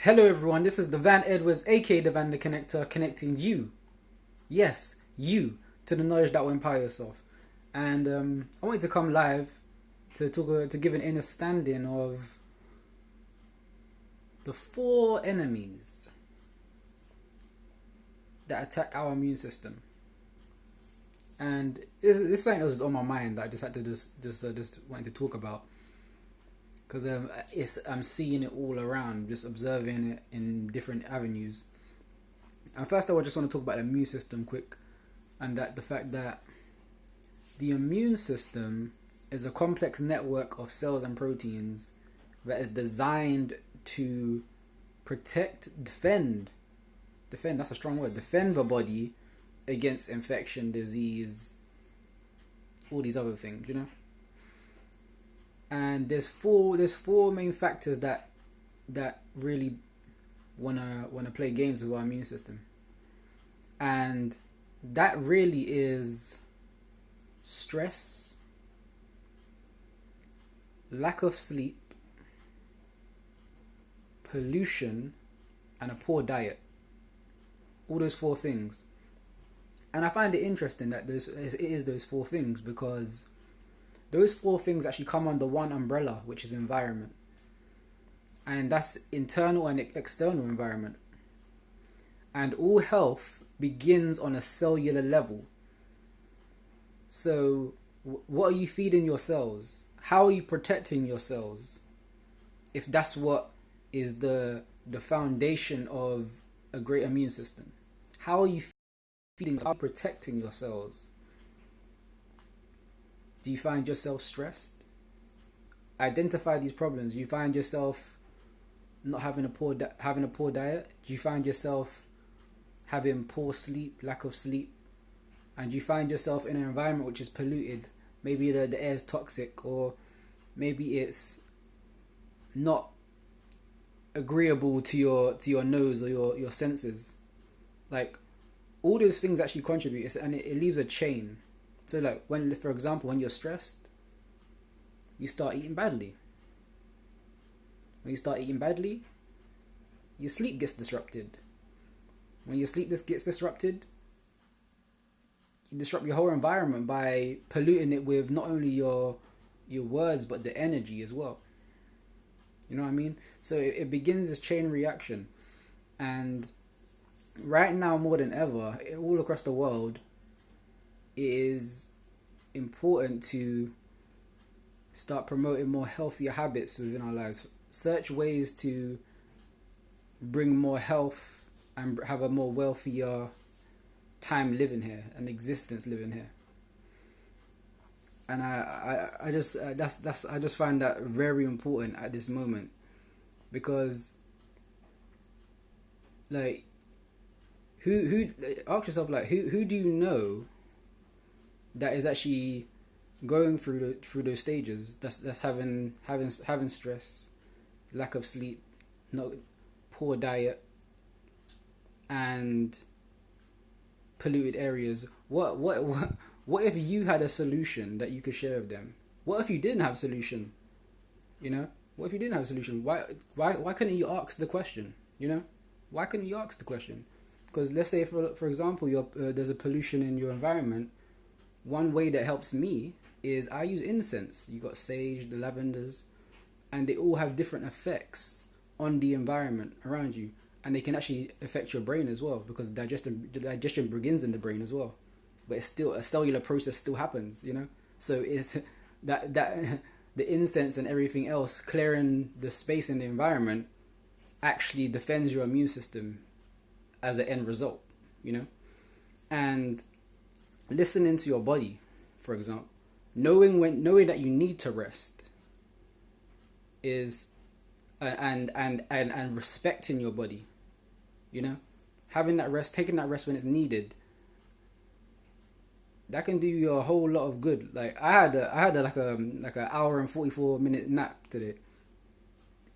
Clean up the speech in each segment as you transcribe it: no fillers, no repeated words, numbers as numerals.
Hello everyone, this is Devann Edwards, aka Devann the Connector, connecting you, yes, you, to the knowledge that will empower yourself. And I wanted to come live to give an understanding of the four enemies that attack our immune system. And this is something that was on my mind that I just had to just wanted to talk about because I'm seeing it all around, just observing it in different avenues. And first, I just want to talk about the immune system quick, and that the fact that the immune system is a complex network of cells and proteins that is designed to protect, defend. That's a strong word. Defend the body against infection, disease, all these other things. And there's four main factors that really wanna play games with our immune system, and that really is stress, lack of sleep, pollution, and a poor diet. All those four things. And I find it interesting that it is those four things, because those four things actually come under one umbrella, which is environment. And that's internal and external environment. And all health begins on a cellular level. So what are you feeding your cells? How are you protecting your cells? If that's what is the foundation of a great immune system. How are you feeding, how are you protecting your cells? Do you find yourself stressed? Identify these problems. Do you find yourself not having a poor diet? Do you find yourself having poor sleep, lack of sleep? And do you find yourself in an environment which is polluted? Maybe the air is toxic, or maybe it's not agreeable to your nose or your senses. Like, all those things actually contribute, and it leaves a chain. So like, for example, when you're stressed, you start eating badly. When you start eating badly, your sleep gets disrupted. When your sleep gets disrupted, you disrupt your whole environment by polluting it with not only your words, but the energy as well. You know what I mean? So it begins this chain reaction. And right now, more than ever, all across the world, it is important to start promoting more healthier habits within our lives. Search ways to bring more health and have a more wealthier time living here, an existence living here. And I just find that very important at this moment, because like, who ask yourself, like, who do you know that is actually going through those stages, that's having stress, lack of sleep, no poor diet, and polluted areas. What if you had a solution that you could share with them? What if you didn't have a solution? What if you didn't have a solution? Why couldn't you ask the question? Why couldn't you ask the question? Because let's say, for example, there's a pollution in your environment. One way that helps me is I use incense. You got sage, the lavenders, and they all have different effects on the environment around you, and they can actually affect your brain as well, because digestion begins in the brain as well. But it's still a cellular process still happens, So it's that the incense and everything else clearing the space in the environment actually defends your immune system as an end result, And listening to your body, for example, knowing that you need to rest is and respecting your body, having that rest, taking that rest when it's needed, that can do you a whole lot of good. Like, I had like an hour and 44-minute nap today.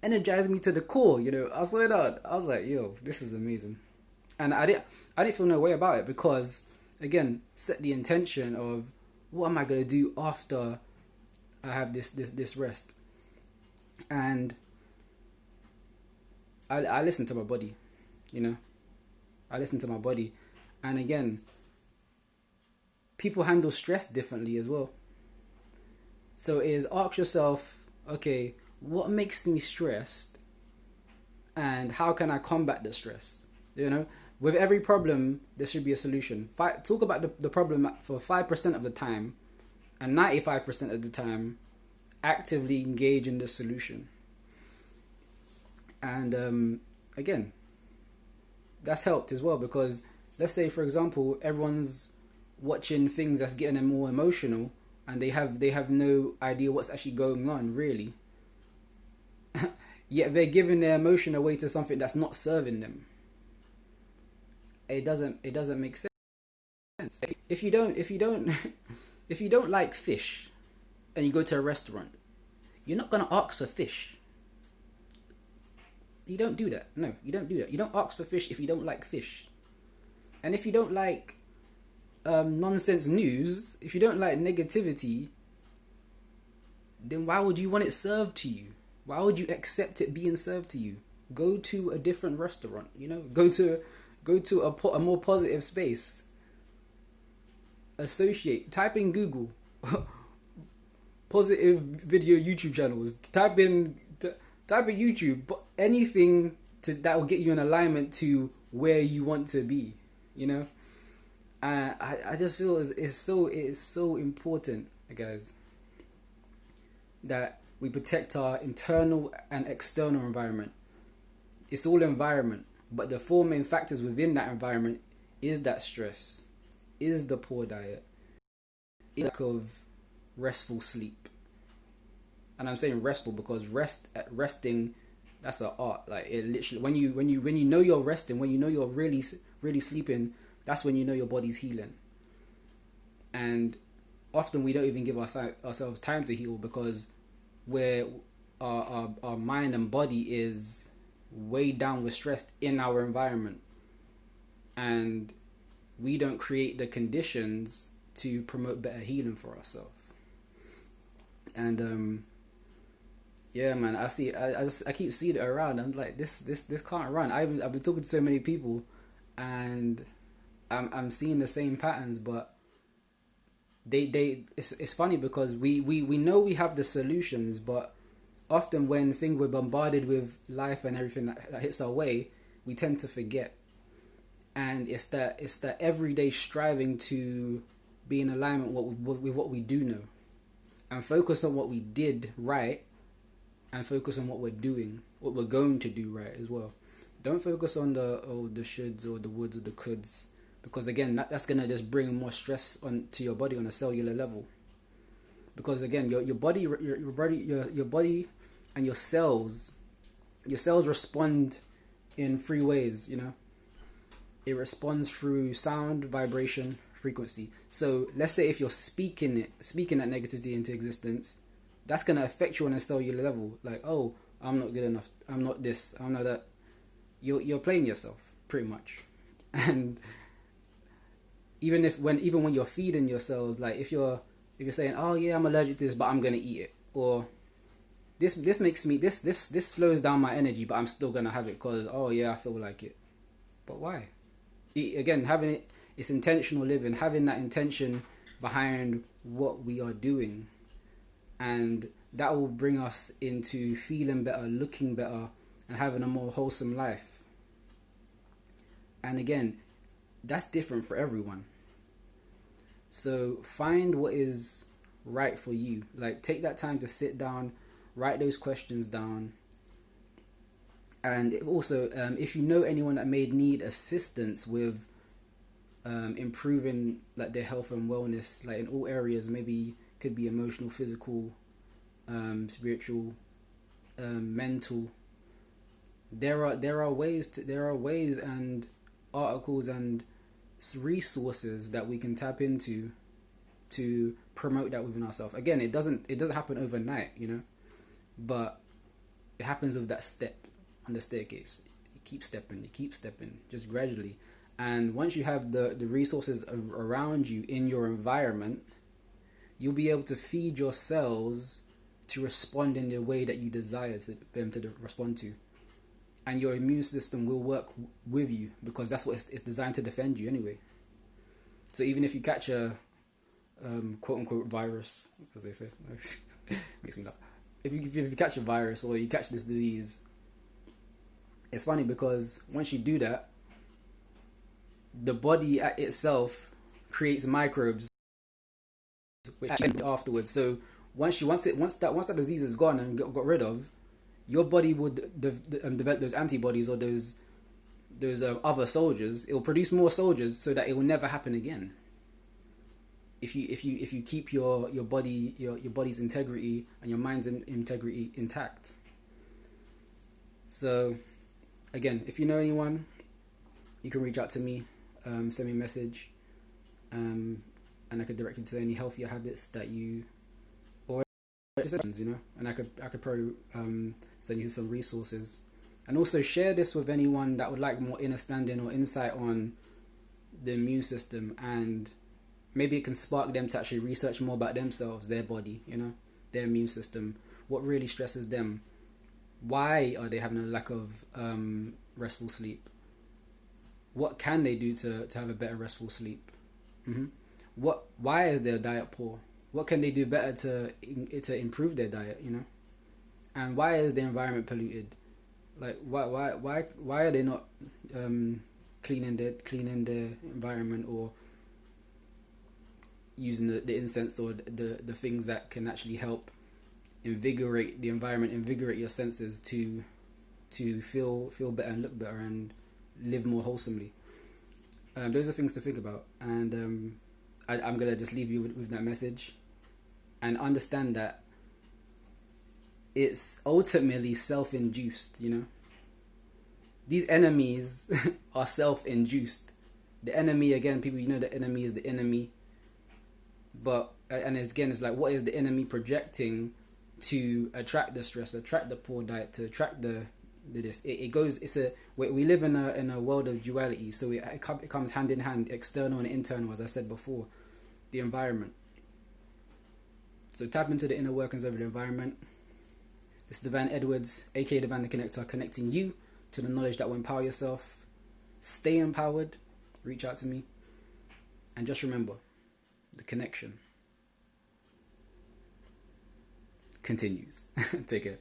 Energized me to the core, I saw it out. I was like, yo, this is amazing. And I didn't feel no way about it, because again, set the intention of what am I gonna do after I have this rest. And I listen to my body, you know. I listen to my body. And again, people handle stress differently as well. So is ask yourself, okay, what makes me stressed and how can I combat the stress? You know, with every problem, there should be a solution. Talk about the problem for 5% of the time, and 95% of the time, actively engage in the solution. And again, that's helped as well because let's say, for example, everyone's watching things that's getting them more emotional, and they have no idea what's actually going on really. Yet they're giving their emotion away to something that's not serving them. It doesn't make sense. If you don't if you don't like fish and you go to a restaurant, you're not gonna ask for fish. You don't do that. No, you don't do that. You don't ask for fish if you don't like fish. And if you don't like nonsense news, if you don't like negativity, then why would you want it served to you? Why would you accept it being served to you? Go to a different restaurant. You know, go to a more positive space. Associate. Type in Google positive video YouTube channels. Type in YouTube, but anything that will get you in alignment to where you want to be. You know, I just feel it's so important, guys, that we protect our internal and external environment. It's all environment, but the four main factors within that environment is that stress, is the poor diet, is lack of restful sleep. And I'm saying restful because resting, that's an art. Like it literally, when you know you're resting, when you know you're really sleeping, that's when you know your body's healing. And often we don't even give ourselves time to heal because where our mind and body is weighed down with stress in our environment, and we don't create the conditions to promote better healing for ourselves. And yeah, man, I keep seeing it around. I'm like, this can't run. I've been talking to so many people, and I'm seeing the same patterns, but it's funny because we know we have the solutions, but often when we're bombarded with life and everything that hits our way, we tend to forget. And it's that everyday striving to be in alignment with what we do know, and focus on what we did right, and focus on what we're doing, what we're going to do right as well. Don't focus on the shoulds or the woulds or the coulds, because again, that's gonna just bring more stress to your body on a cellular level. Because again, your body and your cells respond in three ways. You know, it responds through sound, vibration, frequency. So let's say if you're speaking that negativity into existence, that's going to affect you on a cellular level. Like, oh, I'm not good enough. I'm not this. I'm not that. You're playing yourself pretty much. And even when you're feeding your cells, like if you're saying, oh yeah, I'm allergic to this, but I'm going to eat it, or this makes me this slows down my energy, but I'm still going to have it because oh yeah, I feel like it. But why? Again, having it's intentional living, having that intention behind what we are doing. And that will bring us into feeling better, looking better, and having a more wholesome life. And again, that's different for everyone. So find what is right for you. Like, take that time to sit down, write those questions down. And also, if you know anyone that may need assistance with improving like their health and wellness, like in all areas, maybe could be emotional, physical, spiritual, mental. There are ways and articles and resources that we can tap into to promote that within ourselves. Again, it doesn't happen overnight, you know, but it happens with that step on the staircase. You keep stepping, just gradually. And once you have the resources around you in your environment, you'll be able to feed your cells to respond in the way that you desire them to respond to. and your immune system will work with you, because that's what it's designed to defend you anyway. So even if you catch a quote unquote virus, as they say, makes me laugh. If you catch a virus or you catch this disease, it's funny because once you do that, the body itself creates microbes which afterwards. So once that disease is gone and got rid of, your body would develop those antibodies, or those other soldiers. It will produce more soldiers so that it will never happen again. If you keep your body's integrity and your mind's integrity intact. So again, if you know anyone, you can reach out to me, send me a message, and I could direct you to any healthier habits that you, or you know, and I could probably send you some resources, and also share this with anyone that would like more understanding or insight on the immune system, and maybe it can spark them to actually research more about themselves, their body, you know, their immune system, what really stresses them, why are they having a lack of restful sleep, what can they do to have a better restful sleep, why is their diet poor, what can they do better to improve their diet, you know, and why is the environment polluted, like why are they not cleaning their environment, or using the incense or the things that can actually help invigorate the environment, invigorate your senses to feel better and look better and live more wholesomely. Those are things to think about, and I'm gonna just leave you with that message, and understand that it's ultimately self-induced. You know, these enemies are self-induced. The enemy, again, people, you know, the enemy is the enemy. But and again, it's like, what is the enemy projecting to attract the stress, attract the poor diet, to attract the this? It goes. We live in a world of duality, so it comes hand in hand, external and internal, as I said before, the environment. So tap into the inner workings of the environment. This is Devann Edwards, aka Devann the Connector, connecting you to the knowledge that will empower yourself. Stay empowered. Reach out to me, and just remember, the connection continues. Take care.